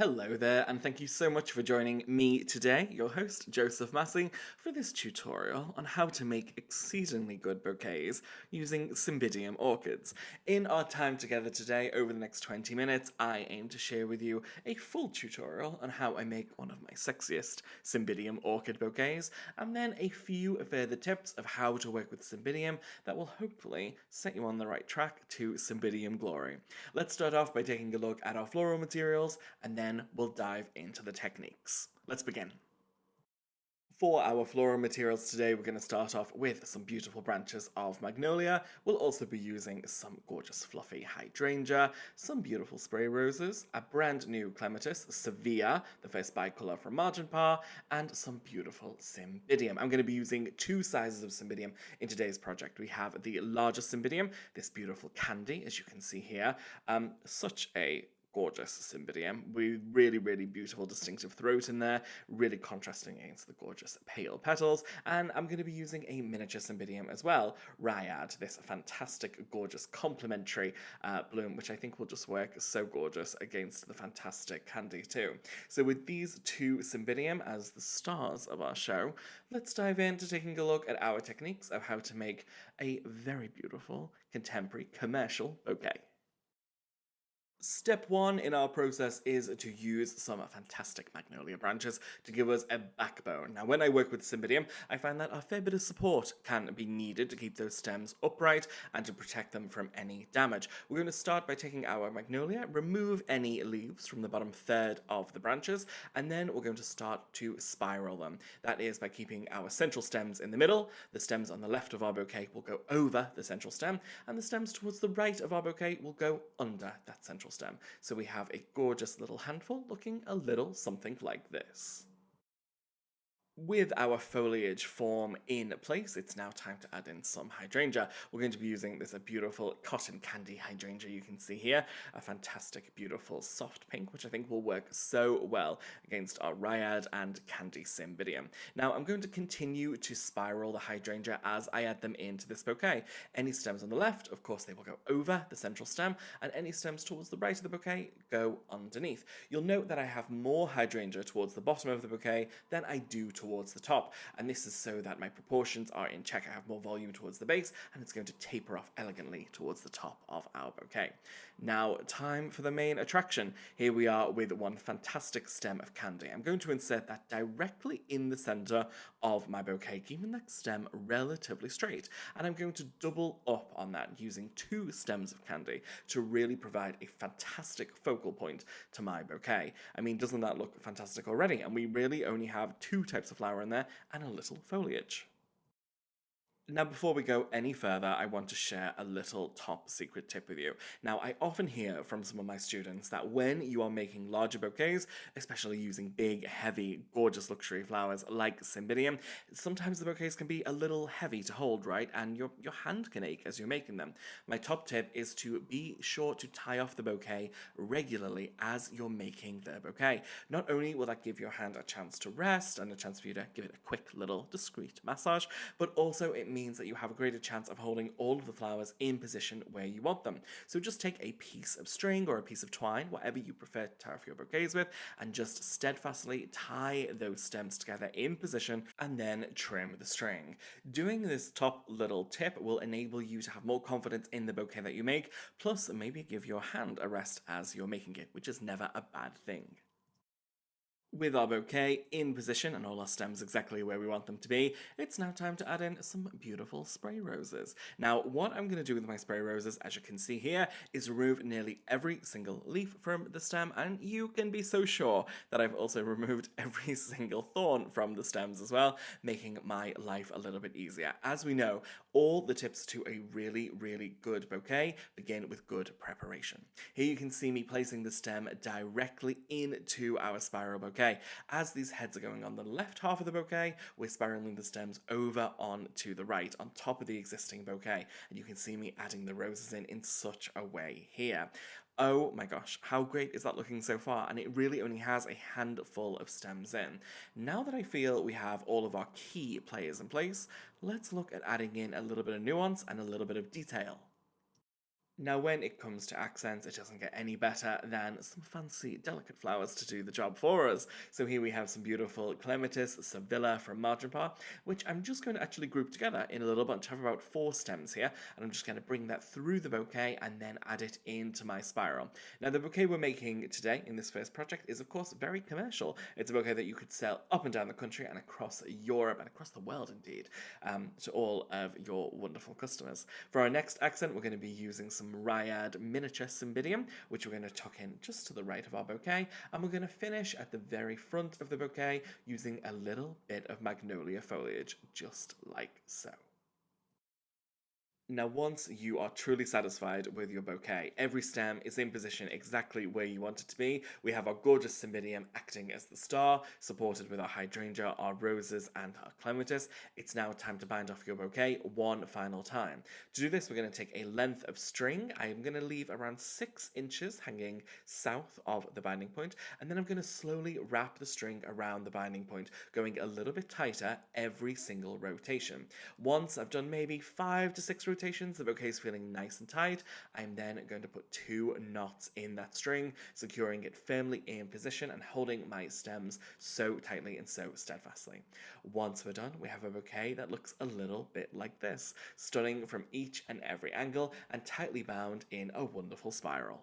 Hello there, and thank you so much for joining me today, your host, Joseph Massie, for this tutorial on how to make exceedingly good bouquets using Cymbidium orchids. In our time together today, over the next 20 minutes, I aim to share with you a full tutorial on how I make one of my sexiest Cymbidium orchid bouquets, and then a few further tips of how to work with Cymbidium that will hopefully set you on the right track to Cymbidium glory. Let's start off by taking a look at our floral materials, and then we'll dive into the techniques. Let's begin. For our floral materials today, we're going to start off with some beautiful branches of magnolia. We'll also be using some gorgeous fluffy hydrangea, some beautiful spray roses, a brand new clematis, Sevilla, the first bicolor from Marginpar, and some beautiful Cymbidium. I'm going to be using two sizes of Cymbidium in today's project. We have the largest Cymbidium, this beautiful candy, as you can see here. Such a gorgeous Cymbidium with really beautiful distinctive throat in there, really contrasting against the gorgeous pale petals. And I'm going to be using a miniature Cymbidium as well, Ryad, this fantastic gorgeous complementary bloom, which I think will just work so gorgeous against the fantastic candy too. So with these two Cymbidium as the stars of our show, let's dive into taking a look at our techniques of how to make a very beautiful contemporary commercial bouquet. Step one in our process is to use some fantastic magnolia branches to give us a backbone. Now, when I work with Cymbidium, I find that a fair bit of support can be needed to keep those stems upright and to protect them from any damage. We're going to start by taking our magnolia, remove any leaves from the bottom third of the branches, and then we're going to start to spiral them. That is by keeping our central stems in the middle. The stems on the left of our bouquet will go over the central stem, and the stems towards the right of our bouquet will go under that central stem. So we have a gorgeous little handful looking a little something like this. With our foliage form in place, it's now time to add in some hydrangea. We're going to be using this beautiful cotton candy hydrangea you can see here, a fantastic, beautiful soft pink, which I think will work so well against our Ryad and candy Cymbidium. Now, I'm going to continue to spiral the hydrangea as I add them into this bouquet. Any stems on the left, of course, they will go over the central stem, and any stems towards the right of the bouquet go underneath. You'll note that I have more hydrangea towards the bottom of the bouquet than I do towards the top, and this is so that my proportions are in check. I have more volume towards the base, and it's going to taper off elegantly towards the top of our bouquet. Now, time for the main attraction. Here we are with one fantastic stem of candy. I'm going to insert that directly in the center of my bouquet, keeping that stem relatively straight, and I'm going to double up on that using two stems of candy to really provide a fantastic focal point to my bouquet. I mean, doesn't that look fantastic already? And we really only have two types of flower in there and a little foliage. Now, before we go any further, I want to share a little top secret tip with you. Now, I often hear from some of my students that when you are making larger bouquets, especially using big, heavy, gorgeous luxury flowers like Cymbidium, sometimes the bouquets can be a little heavy to hold, right? And your hand can ache as you're making them. My top tip is to be sure to tie off the bouquet regularly as you're making the bouquet. Not only will that give your hand a chance to rest and a chance for you to give it a quick little discreet massage, but also it means that you have a greater chance of holding all of the flowers in position where you want them. So just take a piece of string or a piece of twine, whatever you prefer to tie off your bouquets with, and just steadfastly tie those stems together in position and then trim the string. Doing this top little tip will enable you to have more confidence in the bouquet that you make, plus maybe give your hand a rest as you're making it, which is never a bad thing. With our bouquet in position and all our stems exactly where we want them to be, it's now time to add in some beautiful spray roses. Now, what I'm going to do with my spray roses, as you can see here, is remove nearly every single leaf from the stem, and you can be so sure that I've also removed every single thorn from the stems as well, making my life a little bit easier. As we know, all the tips to a really good bouquet begin with good preparation. Here you can see me placing the stem directly into our spiral bouquet. As these heads are going on the left half of the bouquet, we're spiraling the stems over on to the right, on top of the existing bouquet. And you can see me adding the roses in such a way here. Oh my gosh, how great is that looking so far? And it really only has a handful of stems in. Now that I feel we have all of our key players in place, let's look at adding in a little bit of nuance and a little bit of detail. Now, when it comes to accents, it doesn't get any better than some fancy, delicate flowers to do the job for us. So here we have some beautiful clematis, sevilla from Marginpar, which I'm just going to actually group together in a little bunch. I have about 4 stems here, and I'm just going to bring that through the bouquet and then add it into my spiral. Now, the bouquet we're making today in this first project is, of course, very commercial. It's a bouquet that you could sell up and down the country and across Europe and across the world, indeed, to all of your wonderful customers. For our next accent, we're going to be using some Ryad miniature Cymbidium, which we're going to tuck in just to the right of our bouquet, and we're going to finish at the very front of the bouquet using a little bit of magnolia foliage, just like so. Now, once you are truly satisfied with your bouquet, every stem is in position exactly where you want it to be. We have our gorgeous Cymbidium acting as the star, supported with our hydrangea, our roses, and our clematis. It's now time to bind off your bouquet one final time. To do this, we're going to take a length of string. I am going to leave around 6 inches hanging south of the binding point, and then I'm going to slowly wrap the string around the binding point, going a little bit tighter every single rotation. Once I've done maybe 5 to 6 rotations, the bouquet is feeling nice and tight, I'm then going to put 2 knots in that string, securing it firmly in position and holding my stems so tightly and so steadfastly. Once we're done, we have a bouquet that looks a little bit like this, stunning from each and every angle and tightly bound in a wonderful spiral.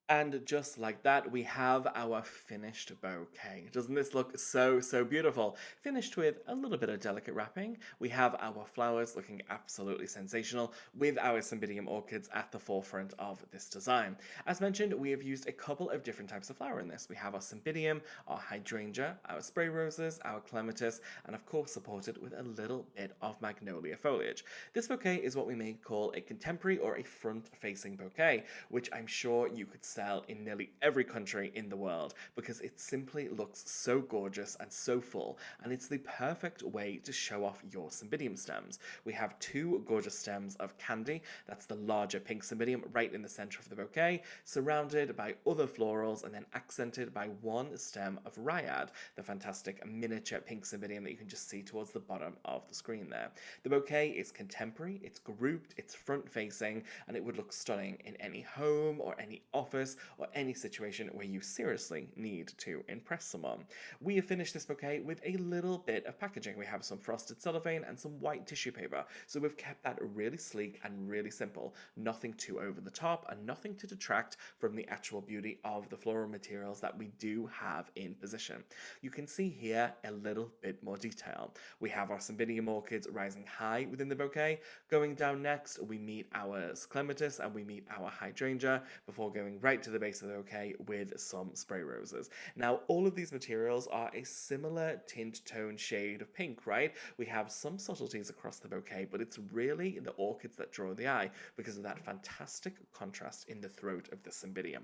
And just like that, we have our finished bouquet. Doesn't this look so, so beautiful? Finished with a little bit of delicate wrapping. We have our flowers looking absolutely sensational with our Cymbidium orchids at the forefront of this design. As mentioned, we have used a couple of different types of flower in this. We have our Cymbidium, our hydrangea, our spray roses, our clematis, and of course supported with a little bit of magnolia foliage. This bouquet is what we may call a contemporary or a front-facing bouquet, which I'm sure you could sell in nearly every country in the world because it simply looks so gorgeous and so full, and it's the perfect way to show off your Cymbidium stems. We have 2 gorgeous stems of candy, that's the larger pink Cymbidium right in the center of the bouquet, surrounded by other florals and then accented by 1 stem of Ryad, the fantastic miniature pink Cymbidium that you can just see towards the bottom of the screen there. The bouquet is contemporary, it's grouped, it's front facing, and it would look stunning in any home or any office or any situation where you seriously need to impress someone. We have finished this bouquet with a little bit of packaging. We have some frosted cellophane and some white tissue paper, so we've kept that really sleek and really simple. Nothing too over the top and nothing to detract from the actual beauty of the floral materials that we do have in position. You can see here a little bit more detail. We have our Cymbidium orchids rising high within the bouquet. Going down next, we meet our clematis and we meet our hydrangea before going right to the base of the bouquet with some spray roses. Now, all of these materials are a similar tint tone shade of pink, right? We have some subtleties across the bouquet, but it's really the orchids that draw the eye because of that fantastic contrast in the throat of the Cymbidium.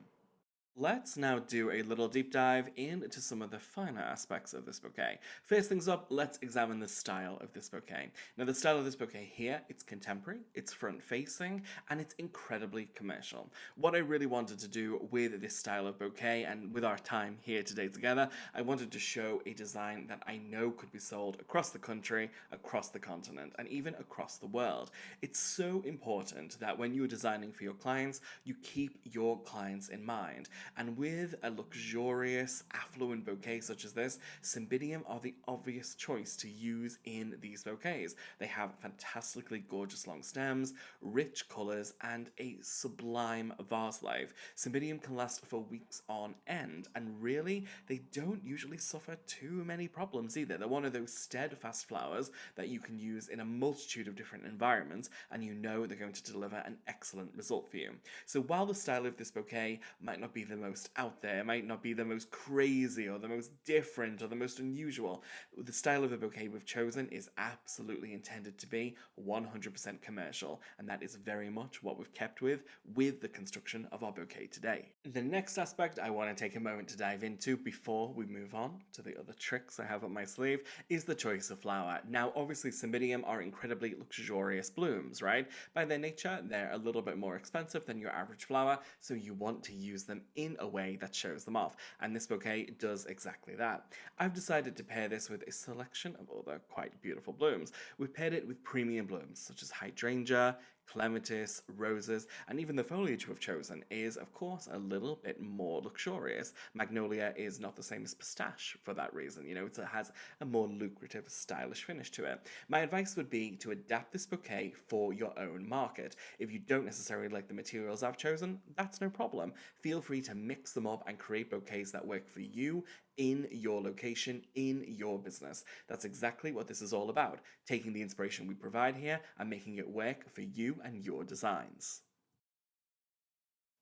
Let's now do a little deep dive into some of the finer aspects of this bouquet. First things up, let's examine the style of this bouquet. Now, the style of this bouquet here, it's contemporary, it's front-facing, and it's incredibly commercial. What I really wanted to do with this style of bouquet and with our time here today together, I wanted to show a design that I know could be sold across the country, across the continent, and even across the world. It's so important that when you're designing for your clients, you keep your clients in mind. And with a luxurious, affluent bouquet such as this, Cymbidium are the obvious choice to use in these bouquets. They have fantastically gorgeous long stems, rich colours, and a sublime vase life. Cymbidium can last for weeks on end, and really, they don't usually suffer too many problems either. They're one of those steadfast flowers that you can use in a multitude of different environments, and you know they're going to deliver an excellent result for you. So while the style of this bouquet might not be the most out there, might not be the most crazy or the most different or the most unusual, the style of the bouquet we've chosen is absolutely intended to be 100% commercial, and that is very much what we've kept with the construction of our bouquet today. The next aspect I want to take a moment to dive into before we move on to the other tricks I have up my sleeve is the choice of flower. Now, obviously Cymbidium are incredibly luxurious blooms, right? By their nature, they're a little bit more expensive than your average flower, so you want to use them in a way that shows them off, and this bouquet does exactly that. I've decided to pair this with a selection of other quite beautiful blooms. We've paired it with premium blooms such as hydrangea, Clematis, roses, and even the foliage we've chosen is, of course, a little bit more luxurious. Magnolia is not the same as pistache for that reason. It has a more lucrative, stylish finish to it. My advice would be to adapt this bouquet for your own market. If you don't necessarily like the materials I've chosen, that's no problem. Feel free to mix them up and create bouquets that work for you in your location, in your business. That's exactly what this is all about, taking the inspiration we provide here and making it work for you and your designs.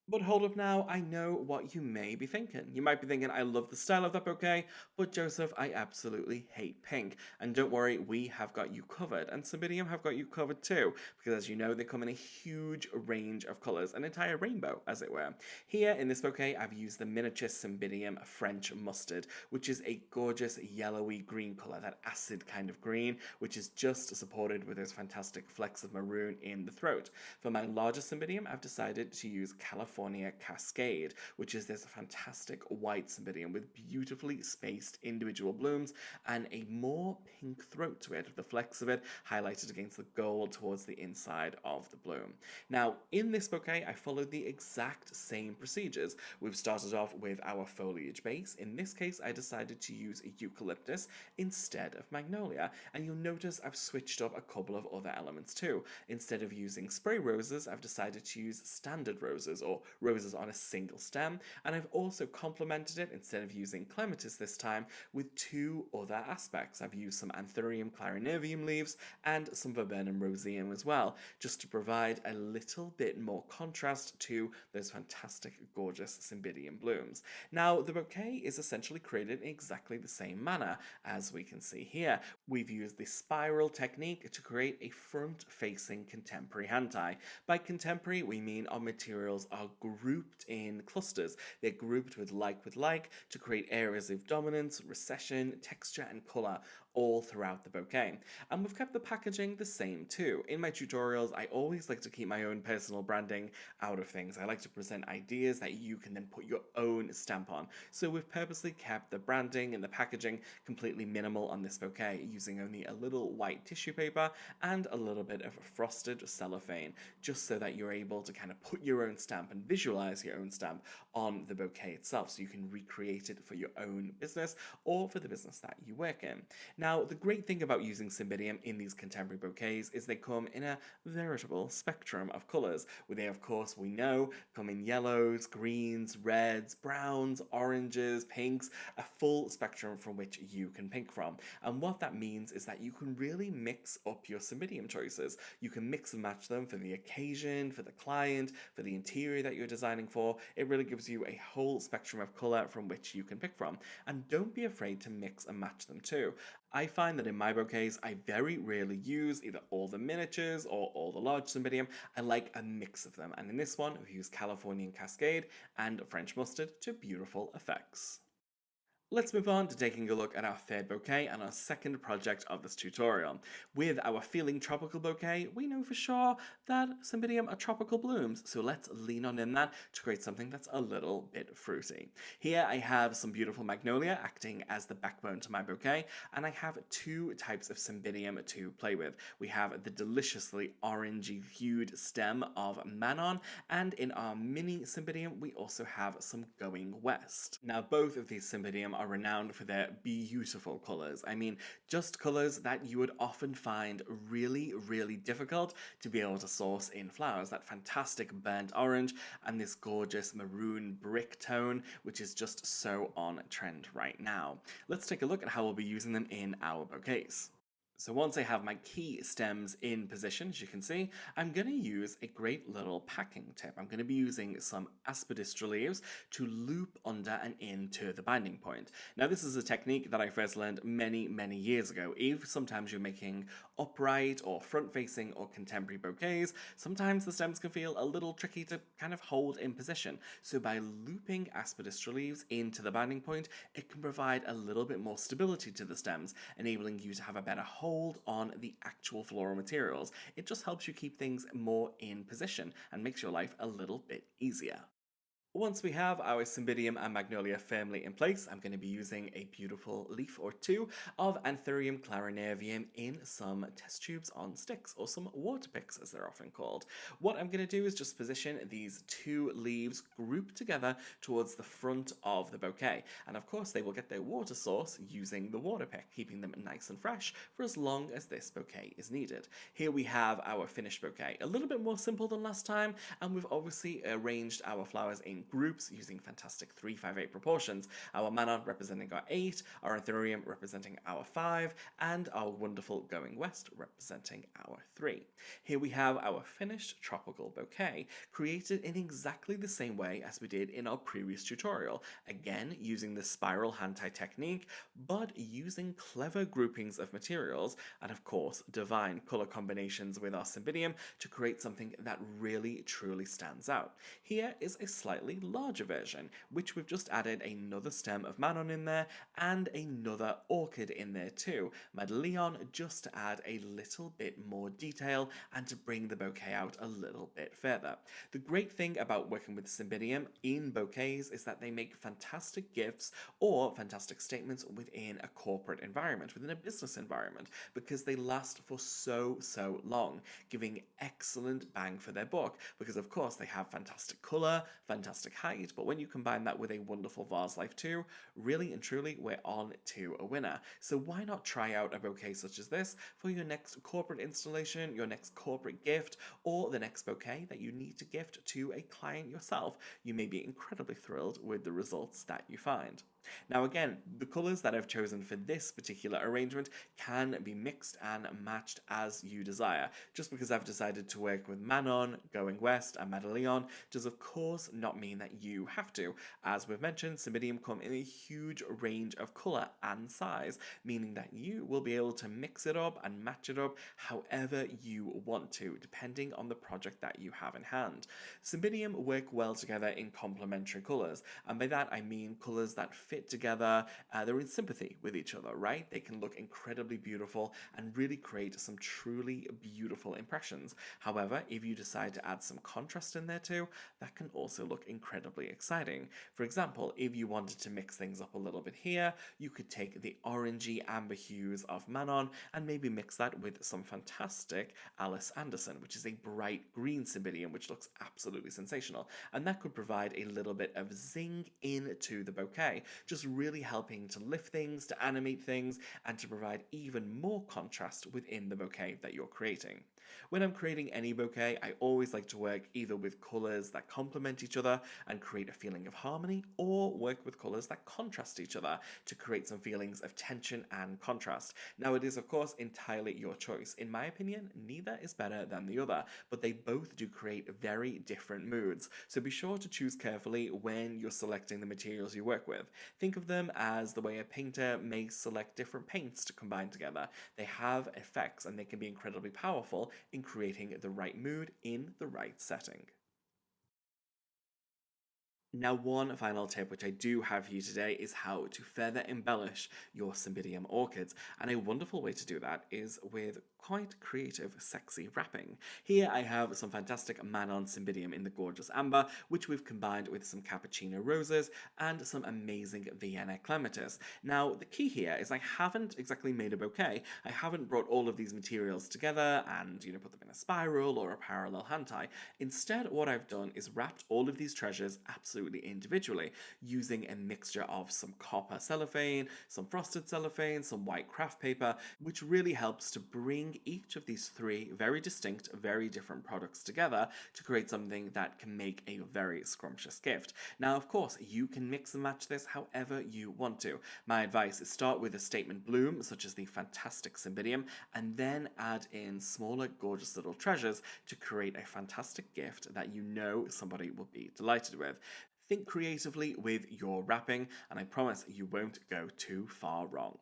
But hold up now, I know what you may be thinking. You might be thinking, I love the style of that bouquet, but Joseph, I absolutely hate pink. And don't worry, we have got you covered. And Cymbidium have got you covered too, because as you know, they come in a huge range of colours, an entire rainbow, as it were. Here in this bouquet, I've used the miniature Cymbidium French Mustard, which is a gorgeous yellowy green colour, that acid kind of green, which is just supported with those fantastic flecks of maroon in the throat. For my larger Cymbidium, I've decided to use California Cascade, which is this fantastic white Cymbidium with beautifully spaced individual blooms and a more pink throat to it, with the flecks of it highlighted against the gold towards the inside of the bloom. Now, in this bouquet, I followed the exact same procedures. We've started off with our foliage base. In this case, I decided to use a eucalyptus instead of magnolia, and you'll notice I've switched up a couple of other elements too. Instead of using spray roses, I've decided to use standard roses, or roses on a single stem, and I've also complemented it, instead of using clematis this time, with two other aspects. I've used some Anthurium clarinervium leaves and some Viburnum roseum as well, just to provide a little bit more contrast to those fantastic, gorgeous Cymbidium blooms. Now, the bouquet is essentially created in exactly the same manner, as we can see here. We've used the spiral technique to create a front-facing contemporary hand tie. By contemporary, we mean our materials are grouped in clusters. They're grouped with like to create areas of dominance, recession, texture, and colour all throughout the bouquet. And we've kept the packaging the same too. In my tutorials, I always like to keep my own personal branding out of things. I like to present ideas that you can then put your own stamp on. So we've purposely kept the branding and the packaging completely minimal on this bouquet, using only a little white tissue paper and a little bit of frosted cellophane, just so that you're able to kind of put your own stamp and visualize your own stamp on the bouquet itself, so you can recreate it for your own business or for the business that you work in. Now, the great thing about using Cymbidium in these contemporary bouquets is they come in a veritable spectrum of colours, where they, of course, we know, come in yellows, greens, reds, browns, oranges, pinks, a full spectrum from which you can pick from. And what that means is that you can really mix up your Cymbidium choices. You can mix and match them for the occasion, for the client, for the interior that you're designing for. It really gives you a whole spectrum of colour from which you can pick from. And don't be afraid to mix and match them too. I find that in my bouquets, I very rarely use either all the miniatures or all the large Cymbidium. I like a mix of them, and in this one, we've used Californian Cascade and French Mustard to beautiful effects. Let's move on to taking a look at our third bouquet and our second project of this tutorial. With our Feeling Tropical bouquet, we know for sure that Cymbidium are tropical blooms, so let's lean on in that to create something that's a little bit fruity. Here I have some beautiful magnolia acting as the backbone to my bouquet, and I have two types of Cymbidium to play with. We have the deliciously orangey hued stem of Manon, and in our mini Cymbidium we also have some Going West. Now, both of these Cymbidium are renowned for their beautiful colours. I mean, just colours that you would often find really, really difficult to be able to source in flowers. That fantastic burnt orange and this gorgeous maroon brick tone, which is just so on trend right now. Let's take a look at how we'll be using them in our bouquets. So once I have my key stems in position, as you can see, I'm going to use a great little packing tip. I'm going to be using some aspidistra leaves to loop under and into the binding point. Now, this is a technique that I first learned many, many years ago. If sometimes you're making upright or front-facing or contemporary bouquets, sometimes the stems can feel a little tricky to kind of hold in position. So by looping aspidistra leaves into the binding point, it can provide a little bit more stability to the stems, enabling you to have a better hold on the actual floral materials. It just helps you keep things more in position and makes your life a little bit easier. Once we have our Cymbidium and Magnolia firmly in place, I'm going to be using a beautiful leaf or two of Anthurium clarinervium in some test tubes on sticks, or some water picks as they're often called. What I'm going to do is just position these two leaves grouped together towards the front of the bouquet, and of course they will get their water source using the water pick, keeping them nice and fresh for as long as this bouquet is needed. Here we have our finished bouquet, a little bit more simple than last time, and we've obviously arranged our flowers in groups using fantastic 3-5-8 proportions. Our Manon representing our 8, our Anthurium representing our 5, and our wonderful Going West representing our 3. Here we have our finished tropical bouquet, created in exactly the same way as we did in our previous tutorial, again using the spiral hand-tie technique, but using clever groupings of materials, and of course divine color combinations with our Cymbidium to create something that really truly stands out. Here is a slightly larger version, which we've just added another stem of Manon in there and another orchid in there too, Madeleine, just to add a little bit more detail and to bring the bouquet out a little bit further. The great thing about working with Cymbidium in bouquets is that they make fantastic gifts or fantastic statements within a corporate environment, within a business environment, because they last for so long, giving excellent bang for their buck, because of course they have fantastic color, fantastic height, but when you combine that with a wonderful vase life too, really and truly we're on to a winner. So why not try out a bouquet such as this for your next corporate installation, your next corporate gift, or the next bouquet that you need to gift to a client yourself? You may be incredibly thrilled with the results that you find. Now again, the colours that I've chosen for this particular arrangement can be mixed and matched as you desire. Just because I've decided to work with Manon, Going West, and Madeleine does of course not mean that you have to. As we've mentioned, Cymbidium come in a huge range of colour and size, meaning that you will be able to mix it up and match it up however you want to, depending on the project that you have in hand. Cymbidium work well together in complementary colours, and by that I mean colours that fit together, they're in sympathy with each other, right? They can look incredibly beautiful and really create some truly beautiful impressions. However, if you decide to add some contrast in there too, that can also look incredibly exciting. For example, if you wanted to mix things up a little bit here, you could take the orangey amber hues of Manon and maybe mix that with some fantastic Alice Anderson, which is a bright green Cymbidium, which looks absolutely sensational. And that could provide a little bit of zing into the bouquet, just really helping to lift things, to animate things, and to provide even more contrast within the bouquet that you're creating. When I'm creating any bouquet, I always like to work either with colours that complement each other and create a feeling of harmony, or work with colours that contrast each other to create some feelings of tension and contrast. Now, it is of course entirely your choice. In my opinion, neither is better than the other, but they both do create very different moods, so be sure to choose carefully when you're selecting the materials you work with. Think of them as the way a painter may select different paints to combine together. They have effects and they can be incredibly powerful in creating the right mood in the right setting. Now, one final tip which I do have for you today is how to further embellish your Cymbidium orchids, and a wonderful way to do that is with quite creative, sexy wrapping. Here I have some fantastic Manon Cymbidium in the gorgeous amber, which we've combined with some cappuccino roses and some amazing Vienna clematis. Now, the key here is I haven't exactly made a bouquet. I haven't brought all of these materials together and, put them in a spiral or a parallel hand tie. Instead, what I've done is wrapped all of these treasures absolutely individually, using a mixture of some copper cellophane, some frosted cellophane, some white craft paper, which really helps to bring each of these three very distinct, very different products together to create something that can make a very scrumptious gift. Now, of course, you can mix and match this however you want to. My advice is start with a statement bloom, such as the fantastic Cymbidium, and then add in smaller, gorgeous little treasures to create a fantastic gift that you know somebody will be delighted with. Think creatively with your wrapping, and I promise you won't go too far wrong.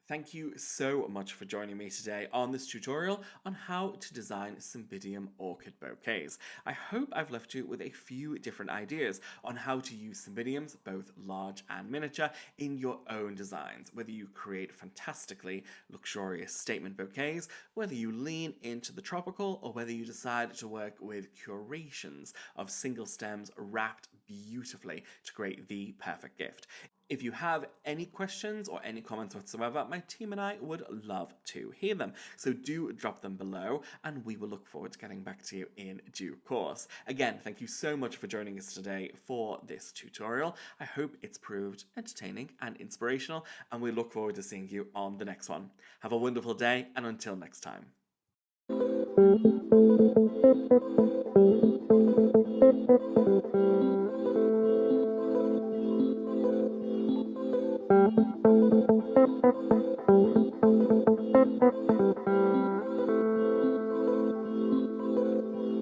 Thank you so much for joining me today on this tutorial on how to design Cymbidium orchid bouquets. I hope I've left you with a few different ideas on how to use Cymbidiums, both large and miniature, in your own designs, whether you create fantastically luxurious statement bouquets, whether you lean into the tropical, or whether you decide to work with curations of single stems wrapped beautifully to create the perfect gift. If you have any questions or any comments whatsoever, my team and I would love to hear them. So do drop them below and we will look forward to getting back to you in due course. Again, thank you so much for joining us today for this tutorial. I hope it's proved entertaining and inspirational, and we look forward to seeing you on the next one. Have a wonderful day, and until next time.